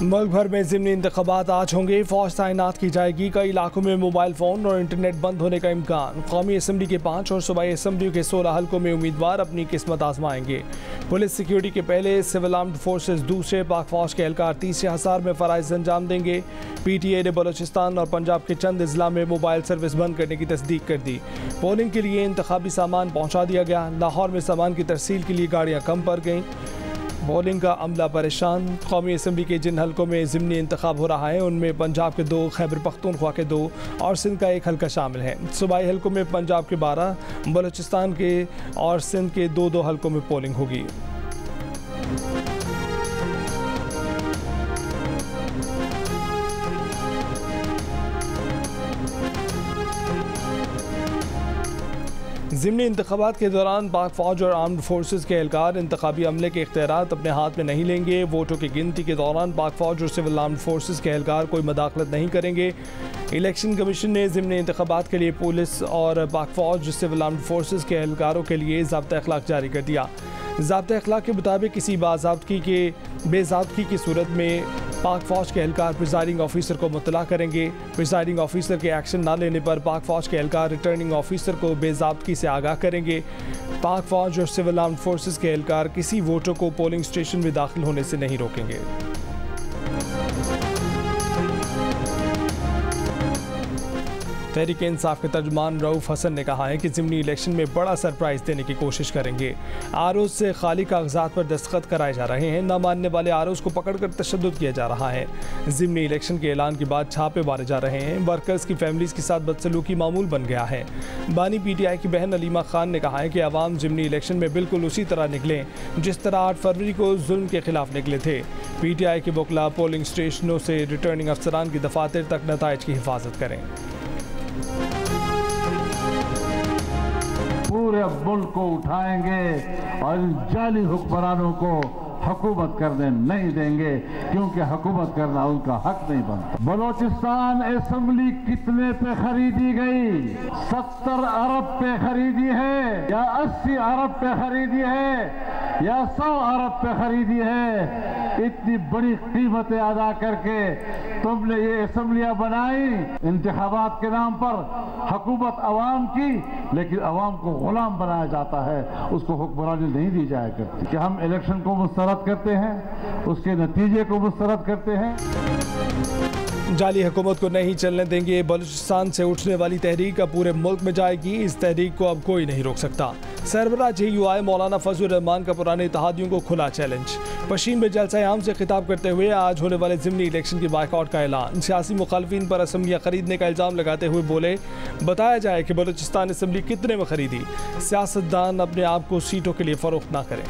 मुल्क भर में ज़िमनी इंतख़ाबात आज होंगे। फ़ौज तैनात की जाएगी। कई इलाकों में मोबाइल फ़ोन और इंटरनेट बंद होने का इम्कान। कौमी असम्बली के 5 और सूबाई असम्बली के 16 हल्कों में उम्मीदवार अपनी किस्मत आजमाएंगे। पुलिस सिक्योरिटी के पहले, सिविल आर्म्ड फोर्सेज दूसरे, पाक फ़ौज के एहलकार तीसरे हिसार में फ़राइज़ अंजाम देंगे। PTA ने बलोचिस्तान और पंजाब के चंद अजला में मोबाइल सर्विस बंद करने की तस्दीक कर दी। पोलिंग के लिए इंतखाबी सामान पहुँचा दिया गया। लाहौर में सामान की तरसील के लिए गाड़ियाँ कम पड़ गईं। पोलिंग का अमला परेशान। कौमी असम्बली के जिन हल्कों में ज़िमनी इंतखाब हो रहा है उनमें पंजाब के 2, खैबर पख्तूनख्वा के 2 और सिंध का 1 हल्का शामिल है। सूबाई हल्कों में पंजाब के 12, बलोचिस्तान के और सिंध के 2 हल्कों में पोलिंग होगी। ज़िमनी इंतख़ाबात के दौरान पाक फ़ौज और आर्म्ड फोर्सेस के एहलकार इंतखाबी अमले के इख्तियारात अपने हाथ में नहीं लेंगे। वोटों की गिनती के दौरान पाक फ़ौज और सिविल आर्म्ड फोर्सेस के एहलकार कोई मदाखलत नहीं करेंगे। इलेक्शन कमीशन ने ज़िमनी इंतख़ाबात के लिए पुलिस और पाक फ़ौज सिविल आर्म्ड फोर्सेस के एहलकारों के लिए ज़ाब्ता अखलाक जारी कर दिया। ज़ाब्ता अखलाक के मुताबिक किसी बेज़ाब्तगी की सूरत में पाक फ़ौज के एहलकार प्रिजाइडिंग ऑफिसर को मुतला करेंगे। प्रिजाइडिंग ऑफिसर के एक्शन न लेने पर पाक फ़ौज के एहलकार रिटर्निंग ऑफिसर को बेज़ाब्तगी से आगाह करेंगे। पाक फ़ौज और सिविल आर्म्ड फोर्सेस के एहलकार किसी वोटर को पोलिंग स्टेशन में दाखिल होने से नहीं रोकेंगे। तहरीक इंसाफ के तर्जुमान रऊफ़ हसन ने कहा है कि ज़िमनी इलेक्शन में बड़ा सरप्राइज़ देने की कोशिश करेंगे। आरोज़ से खाली कागजात पर दस्तखत कराए जा रहे हैं। न मानने वाले आरोज़ को पकड़कर तशद्दुद किया जा रहा है। ज़िमनी इलेक्शन के ऐलान के बाद छापे मारे जा रहे हैं। वर्कर्स की फैमिलीज़ के साथ बदसलूकी मामूल बन गया है। बानी PTI की बहन अलीमा खान ने कहा है कि आवाम ज़िमनी इलेक्शन में बिल्कुल उसी तरह निकलें जिस तरह 8 फरवरी को जुल्म के खिलाफ निकले थे। PTI के वकला पोलिंग स्टेशनों से रिटर्निंग अफसरान की दफातर तक नताइज की हिफाजत करें। पूरे मुल्क को उठाएंगे और जाली हुक्मरानों को हुकूमत करने नहीं देंगे, क्योंकि हुकूमत करना उनका हक नहीं बनता। बलोचिस्तान असेंबली कितने पे खरीदी गई? 70 अरब पे खरीदी है या 80 अरब पे खरीदी है या 100 अरब पे खरीदी है? इतनी बड़ी कीमतें अदा करके तुमने ये असेंबलियां बनाई इंतखाबात के नाम पर। हुकूमत अवाम की, लेकिन अवाम को गुलाम बनाया जाता है, उसको हुक्मरानी नहीं दी जाया करती। कि हम इलेक्शन को मुस्तरद करते हैं, उसके नतीजे को मुस्तरद करते हैं। जाली हुकूमत को नहीं चलने देंगे। बलूचिस्तान से उठने वाली तहरीक अब पूरे मुल्क में जाएगी। इस तहरीक को अब कोई नहीं रोक सकता। सरबराह JUI मौलाना फजलुर रहमान का पुराने इत्तेहादियों को खुला चैलेंज। पश्चिम में जलसा-ए-आम से खिताब करते हुए आज होने वाले ज़िमनी इलेक्शन के बायकॉट का ऐलान। सियासी मुखालफिन पर असम्बलियाँ खरीदने का इल्ज़ाम लगाते हुए बोले, बताया जाए कि बलूचिस्तान असम्बली कितने में खरीदी। सियासतदान अपने आप को सीटों के लिए फ़रोख्त ना करें।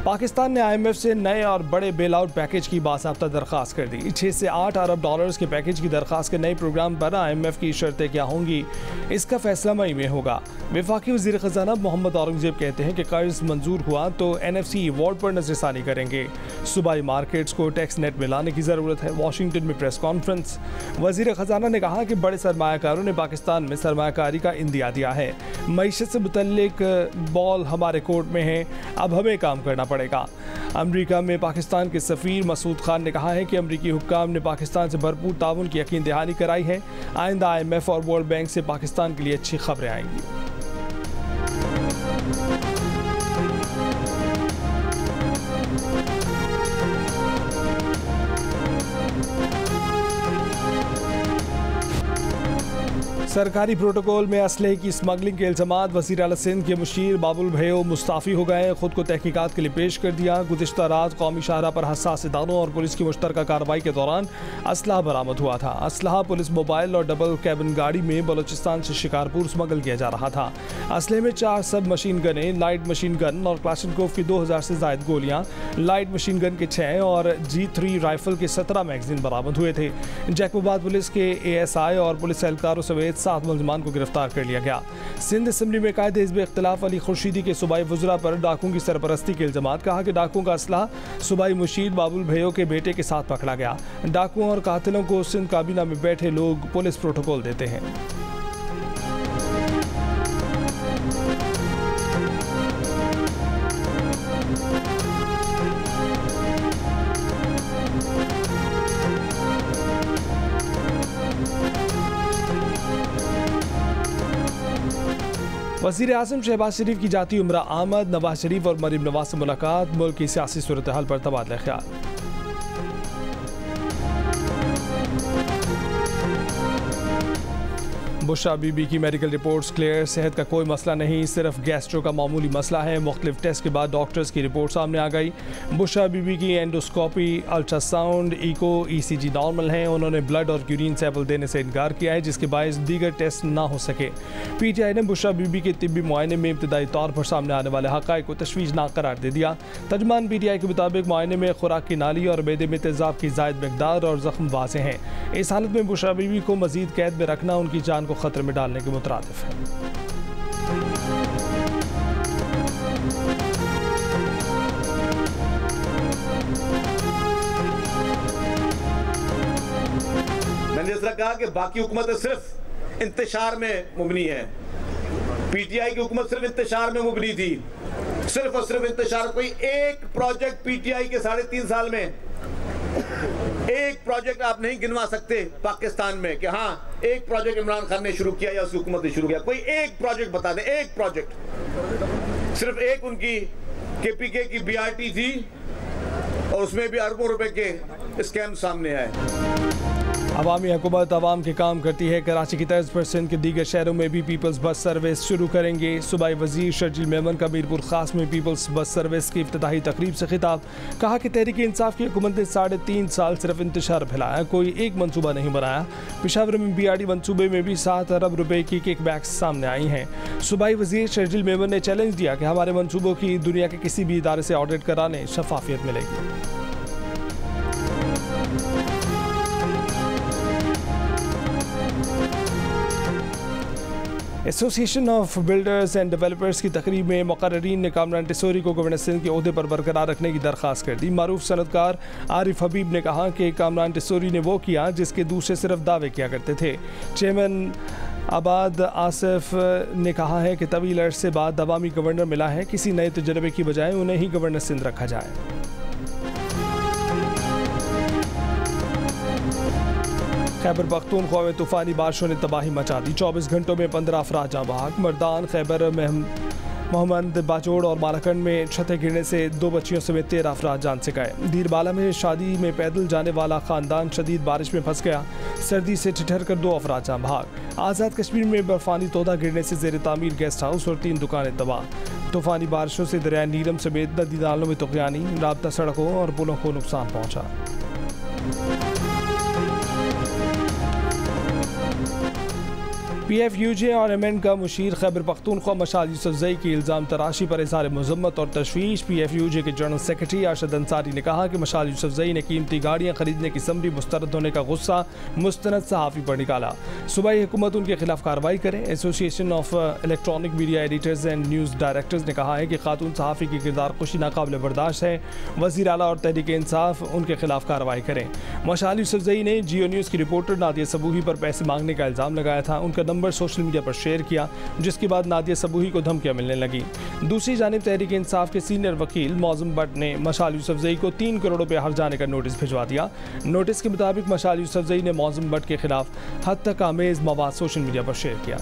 पाकिस्तान ने IMF से नए और बड़े बेल आउट पैकेज की बासाफ्ता दरख्वास्त कर दी। 6 से 8 अरब डॉलर्स के पैकेज की दरख्वास्त के नए प्रोग्राम पर IMF की शर्तें क्या होंगी, इसका फैसला मई में होगा। वफाकी वज़ीर ख़ज़ाना मोहम्मद औरंगज़ेब कहते हैं कि कर्ज मंजूर हुआ तो NFC अवार्ड पर नज़रसानी करेंगे। सूबाई मार्केट्स को टैक्स नेट में लाने की ज़रूरत है। वाशिंगटन में प्रेस कॉन्फ्रेंस। वज़ीर ख़ज़ाना ने कहा कि बड़े सरमायाकारों ने पाकिस्तान में सरमायाकारी का इंदिया दिया है। मईशत से मुतल्लिक बॉल हमारे कोर्ट में है, अब हमें काम करना पड़ेगा। अमेरिका में पाकिस्तान के सफ़ीर मसूद खान ने कहा है कि अमेरिकी हुक्काम ने पाकिस्तान से भरपूर ताउन की यकीन दहानी कराई है। आइंदा IMF और वर्ल्ड बैंक से पाकिस्तान के लिए अच्छी खबरें आएंगी। सरकारी प्रोटोकॉल में असलहे की स्मगलिंग के इल्ज़ामात। वज़ीर आला सिंध के मुशीर बाबुल भयो मुस्ताफ़ी हो गए। खुद को तहकीकात के लिए पेश कर दिया। गुज़िश्ता रात कौमी शाहरा पर हसास इदारों और पुलिस की मुश्तरका कार्रवाई के दौरान असलहा बरामद हुआ था। असलहा पुलिस मोबाइल और डबल कैबिन गाड़ी में बलोचिस्तान से शिकारपुर स्मगल किया जा रहा था। असलहे में 4 सब मशीन गनें, लाइट मशीन गन और क्लाशनकोव की 2000 से ज़ायद गोलियाँ, लाइट मशीन गन के 6 और G3 राइफल के 17 मैगजीन बरामद हुए थे। जैकोबाद पुलिस के ASI और पुलिस एहलकारों समेत 7 मुलजमान को गिरफ्तार कर लिया गया। सिंध असम्बली में कायदे हिज़्ब इख्तिलाफ अली खुर्शीदी के सूबाई वज़रा पर डाकुओं की सरपरस्ती के इल्ज़ामात। कहा कि डाकुओं का असलहा सूबाई मुशीर बाबुल भयो के बेटे के साथ पकड़ा गया। डाकुओं और कातिलों को सिंध काबीना में बैठे लोग पुलिस प्रोटोकॉल देते हैं। वज़ीर आज़म शहबाज शरीफ की जाती उम्रा आमद, नवाज शरीफ और मरीम नवाज से मुलाकात, मुल्क की सियासी सूरत हाल पर तबादला ख्याल। बुशरा बीबी की मेडिकल रिपोर्ट्स क्लियर, सेहत का कोई मसला नहीं, सिर्फ गैस्ट्रो का मामूली मसला है। मुख्तलिफ टेस्ट के बाद डॉक्टर्स की रिपोर्ट सामने आ गई। बुशरा बीबी की endoscopy, ultrasound, echo, ECG normal हैं। उन्होंने ब्लड और यूरिन सैंपल देने से इनकार किया है, जिसके बायस दीगर टेस्ट ना हो सके। PTI ने बुशरा बीबी के तिब्बी मुआयने में इब्तदाई तौर पर सामने आने वाले हक़ाइक़ को तशवीशनाक करार दे दिया। तर्जुमान PTI के मुताबिक मुआयने में खुराक की नाली और मैदे में तेज़ाब की ज़ायद मकदार और ज़ख्म वाज़ेह हैं। इस हालत में बुशरा बीबी को मज़ीद कैद में रखना उनकी जान को खतरे में डालने के मुतरादिफ है। मैंने जिस तरह कहा कि बाकी हुकूमतें सिर्फ इंतशार में मुबनी है, PTI की हुकूमत सिर्फ इंतशार में मुबनी थी, सिर्फ और सिर्फ इंतशार। कोई एक प्रोजेक्ट PTI के 3.5 साल में, एक प्रोजेक्ट आप नहीं गिनवा सकते पाकिस्तान में कि हाँ एक प्रोजेक्ट इमरान खान ने शुरू किया या उसकी हुकूमत ने शुरू किया। कोई एक प्रोजेक्ट बता दें, एक प्रोजेक्ट। सिर्फ एक उनकी KPK की BRT थी और उसमें भी अरबों रुपए के स्कैम सामने आए। अवामी हुकूमत अवाम के काम करती है। कराची की तर्ज पर सिंध के दीगर शहरों में भी पीपल्स बस सर्विस शुरू करेंगे। सूबाई वजीर शर्जील मेमन का मीरपुर खास में पीपल्स बस सर्विस की इफ्तिताही तकरीब से खिताब। कहा कि तहरीक इंसाफ की हुकूमत ने 3.5 साल सिर्फ इंतशार फैलाया, कोई एक मनसूबा नहीं बनाया। पेशावर में BRT मनसूबे में भी 7 अरब रुपए की किकबैक्स सामने आई हैं। सूबाई वजीर शर्जील मेमन ने चैलेंज दिया कि हमारे मनसूबों की दुनिया के किसी भी इदारे से ऑडिट कराने शफाफियत मिलेगी। Association of builders and developers की तकरीब में मुकर्रीन ने कामरान टिसोरी को गवर्नर सिंध के ओहदे पर बरकरार रखने की दरख्वास्त कर दी। मारूफ सनतकार आरिफ हबीब ने कहा कि कामरान टिसोरी ने वो किया जिसके दूसरे सिर्फ दावे किया करते थे। चेयरमैन आबाद आसिफ ने कहा है कि तवील अरसे बाद अवामी गवर्नर मिला है, किसी नए तजर्बे की बजाय उन्हें ही गवर्नर सिंध रखा जाए। खैबर पख्तूनख्वा में तूफ़ानी बारिशों ने तबाही मचा दी। 24 घंटों में 15 अफराद जाँ बहक। मर्दान, खैबर मोहम्मद बाजोड़ और मालाकंड में छतें गिरने से 2 बच्चियों समेत 13 अफराद जान से गए। दीरबाला में शादी में पैदल जाने वाला खानदान शदीद बारिश में फंस गया। सर्दी से ठिठर कर 2 अफराद जाँ बहक। आज़ाद कश्मीर में बर्फानी तोदा गिरने से ज़ेर तामीर गेस्ट हाउस और 3 दुकानें तबाह। तूफ़ानी बारिशों से दरिया नीलम समेत नदी नालों में तुग़यानी, राब्ता सड़कों और पुलों को नुकसान पहुँचा। PFUJ और MN का मुशीर खैबर पख्तूनख्वा मशाल यूसुफजई की इल्ज़ाम तराशी पर इज़हार मज़म्मत और तशवीश। PFUJ के जनरल सेक्रेटरी अरशद अंसारी ने कहा कि मशाल यूसुफजई ने कीमती गाड़ियाँ खरीदने की समरी मुस्तरद होने का गुस्सा मुस्तनद सहाफ़ी पर निकाला। सूबाई हुकूमत उनके खिलाफ कार्रवाई करे। Association of electronic media editors and news directors ने कहा है कि खातून सहाफ़ी की किरदार खुशी नाकाबिल बर्दाश्त है। वज़ीर आला और तहरीक इंसाफ उनके खिलाफ कार्रवाई करें। मशाल यूसुफजई ने जियो न्यूज़ की रिपोर्टर नादिया सबूही पर पैसे मांगने का इल्ज़ाम लगाया था। उनका नंबर सोशल मीडिया पर शेयर किया, जिसके बाद नादिया सबूही को धमकियां मिलने लगी। दूसरी जानिब तहरीक इंसाफ के सीनियर वकील मौज़म भट्ट ने मशाल यूसुफजई को 3 करोड़ रुपये हर जाने का नोटिस भिजवा दिया। नोटिस के मुताबिक मशाल यूसुफजई ने मौज़म भट्ट के खिलाफ हद तक आमेज़ मवाद सोशल मीडिया पर शेयर किया।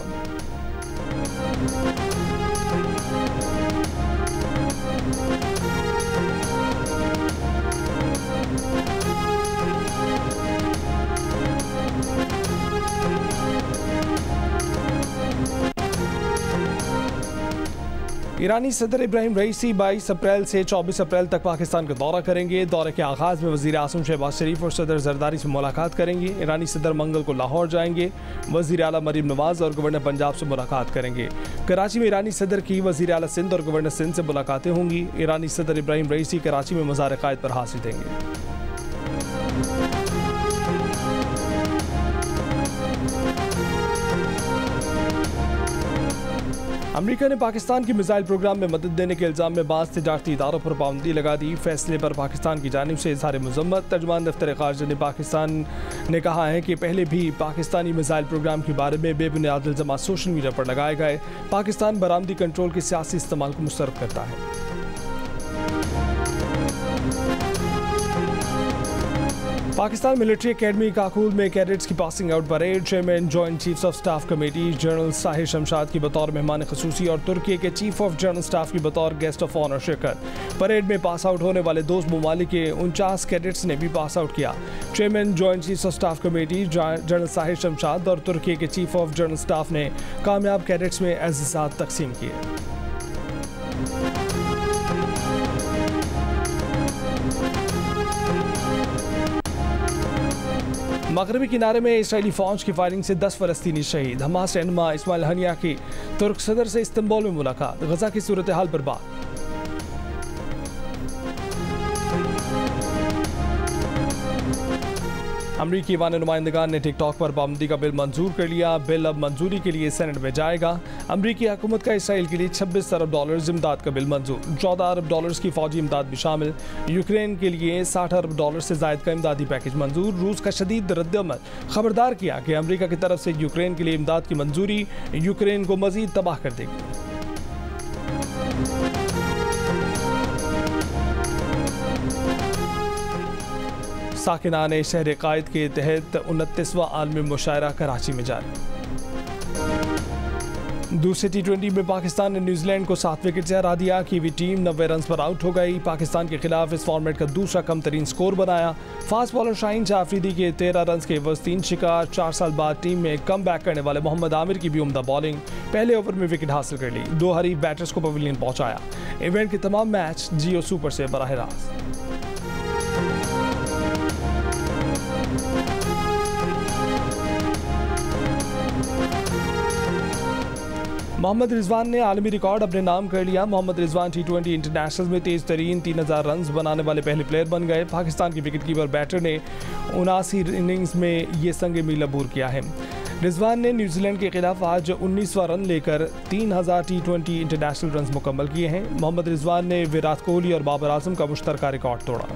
ईरानी सदर इब्राहिम रईसी 22 अप्रैल से 24 अप्रैल तक पाकिस्तान का दौरा करेंगे। दौरे के आगाज़ में वज़ीर आज़म शहबाज शरीफ और सदर जरदारी से मुलाकात करेंगे। ईरानी सदर मंगल को लाहौर जाएंगे। वज़ीर आला मरीम नवाज़ और गवर्नर पंजाब से मुलाकात करेंगे। कराची में ईरानी सदर की वज़ीर आला सिंध और गवर्नर सिंध से मुलाकातें होंगी। ईरानी सदर इब्राहिम रईसी कराची में मज़ार क़ायद पर हाज़िरी देंगे। अमेरिका ने पाकिस्तान की मिसाइल प्रोग्राम में मदद देने के इल्ज़ाम में बाज़ तिजारती इदारों पर पाबंदी लगा दी। फैसले पर पाकिस्तान की जानिब से इज़हार मज़म्मत। तर्जुमान दफ्तर ख़ारिजा ने पाकिस्तान ने कहा है कि पहले भी पाकिस्तानी मिसाइल प्रोग्राम के बारे में बेबुनियाद इल्ज़ामात सोशल मीडिया पर लगाए गए। पाकिस्तान बरामदी कंट्रोल के सियासी इस्तेमाल को मुस्तरद करता है। पाकिस्तान मिलिट्री एकेडमी काकूल में कैडेट्स की passing out parade. Chairman joint chiefs of staff committee general Sahir Shamshad की बतौर मेहमान खसूसी और तुर्की के चीफ ऑफ जनरल स्टाफ की बतौर गेस्ट ऑफ ऑनर शिरकत। परेड में पास आउट होने वाले दोस्त ममालिक के 49 कैडेट्स ने भी पास आउट किया। Chairman joint chiefs of staff committee general Sahir Shamshad और तुर्की के चीफ ऑफ जनरल स्टाफ ने कामयाब कैडेट्स में एज़ाज़ात तकसीम किए। मगरबी किनारे में इसराइली फौज की फायरिंग से 10 फलस्तीनी शहीद। हमास रहनुमा इस्माइल हनिया की तुर्क सदर से इस्तांबुल में मुलाकात। गजा की सूरत हाल पर बात। अमरीकी वान नुमाइंदगान ने टिकटॉक पर पाबंदी का बिल मंजूर कर लिया। बिल अब मंजूरी के लिए सेनेट में जाएगा। अमरीकी हुकूमत का इसराइल के लिए $26 अरब इमदाद का बिल मंजूर। $14 अरब की फौजी इमदाद भी शामिल। यूक्रेन के लिए $60 अरब से ज़ायद का इमदादी पैकेज मंजूर। रूस का शदीद रद्द-ए-अमल खबरदार किया कि अमरीका की तरफ से यूक्रेन के लिए इमदाद की मंजूरी यूक्रेन को मजीद तबाह कर देगी। साकिनान शहर कायद के तहत 29वां आलमी मुशायरा कराची में जारी। दूसरे T20 में पाकिस्तान ने न्यूजीलैंड को 7 विकेट से हरा दिया। कीवी टीम 90 रन पर आउट हो गई। पाकिस्तान के खिलाफ इस फॉर्मेट का दूसरा कम तरीन स्कोर बनाया। फास्ट बॉलर शाहीन शाह अफरीदी के 13 रन के एवज 3 शिकार। 4 साल बाद टीम में कम बैक करने वाले मोहम्मद आमिर की भी उम्दा बॉलिंग। पहले ओवर में विकेट हासिल कर ली। 2 हरीफ बैटर्स को पवेलियन पहुंचाया। इवेंट के तमाम मैच जियो सुपर से बराह रास्त। मोहम्मद रिजवान ने आलमी रिकॉर्ड अपने नाम कर लिया। मोहम्मद रिजवान T20 इंटरनेशनल में तेज तरीन 3000 रन बनाने वाले पहले प्लेयर बन गए। पाकिस्तान की विकेटकीपर बैटर ने 79 इनिंग्स में ये संग मील अबूर किया है। रिजवान ने न्यूजीलैंड के खिलाफ आज 19वां रन लेकर 3000 T20 इंटरनेशनल रन मुकम्मल किए हैं। मोहम्मद रिजवान ने विराट कोहली और बाबर आजम का मुश्तरका रिकॉर्ड तोड़ा।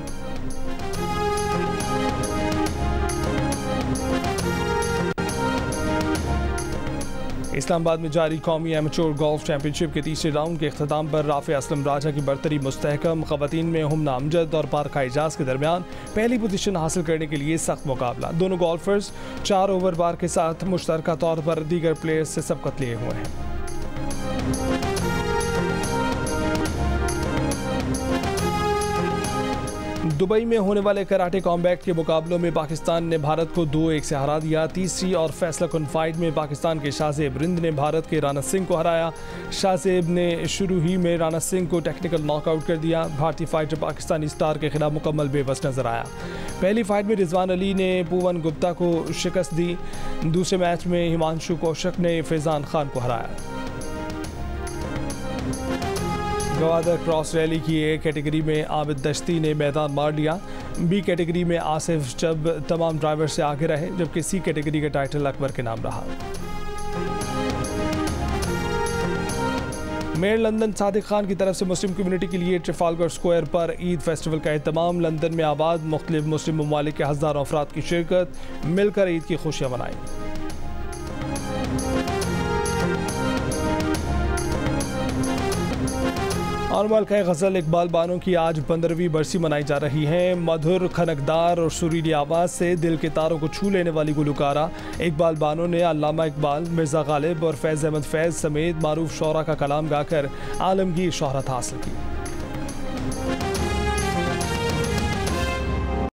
इस्लामाबाद में जारी कौमी एमेच्योर गोल्फ चैंपियनशिप के तीसरे राउंड के अख्ताम पर राफे असलम राजा की बरतरी मुस्तहकम। खवातीन में हुमना अमजद और पारखा एजाज के दरमियान पहली पोजीशन हासिल करने के लिए सख्त मुकाबला। दोनों गोल्फर्स 4 ओवर बार के साथ मुश्तरका तौर पर दीगर प्लेयर्स से सबकत लिए हुए हैं। दुबई में होने वाले कराटे कॉम्बैट के मुकाबलों में पाकिस्तान ने भारत को 2-1 से हरा दिया। तीसरी और फैसला कुन फाइट में पाकिस्तान के शाहजेब रिंद ने भारत के राना सिंह को हराया। शाहजेब ने शुरू ही में राना सिंह को टेक्निकल नॉकआउट कर दिया। भारतीय फाइटर पाकिस्तानी स्टार के खिलाफ मुकम्मल बेबस नजर आया। पहली फाइट में रिजवान अली ने पूवन गुप्ता को शिकस्त दी। दूसरे मैच में हिमांशु कौशिक ने फैजान खान को हराया। गवादर क्रॉस रैली की ए कैटेगरी में आबिद दश्ती ने मैदान मार लिया। बी कैटेगरी में आसिफ जब तमाम ड्राइवर से आगे रहे, जबकि सी कैटेगरी का टाइटल अकबर के नाम रहा। मेयर लंदन सादिक खान की तरफ से मुस्लिम कम्युनिटी के लिए ट्रफालगर स्क्वायर पर ईद फेस्टिवल का एहतमाम। लंदन में आबाद मुख्तलिफ मुस्लिम ममालिक के हज़ारों अफराद की शिरकत, मिलकर ईद की खुशियाँ मनाई। और मुल्क गज़ल इकबाल बानो की आज 15वीं बरसी मनाई जा रही है। मधुर, खनकदार और सुरीली आवाज़ से दिल के तारों को छू लेने वाली गुलकारा इकबाल बानो ने अल्लामा इकबाल, मिर्ज़ा गालिब और फैज़ अहमद फैज़ समेत मारूफ शौरा का कलाम गाकर आलमगीर शोहरत हासिल की।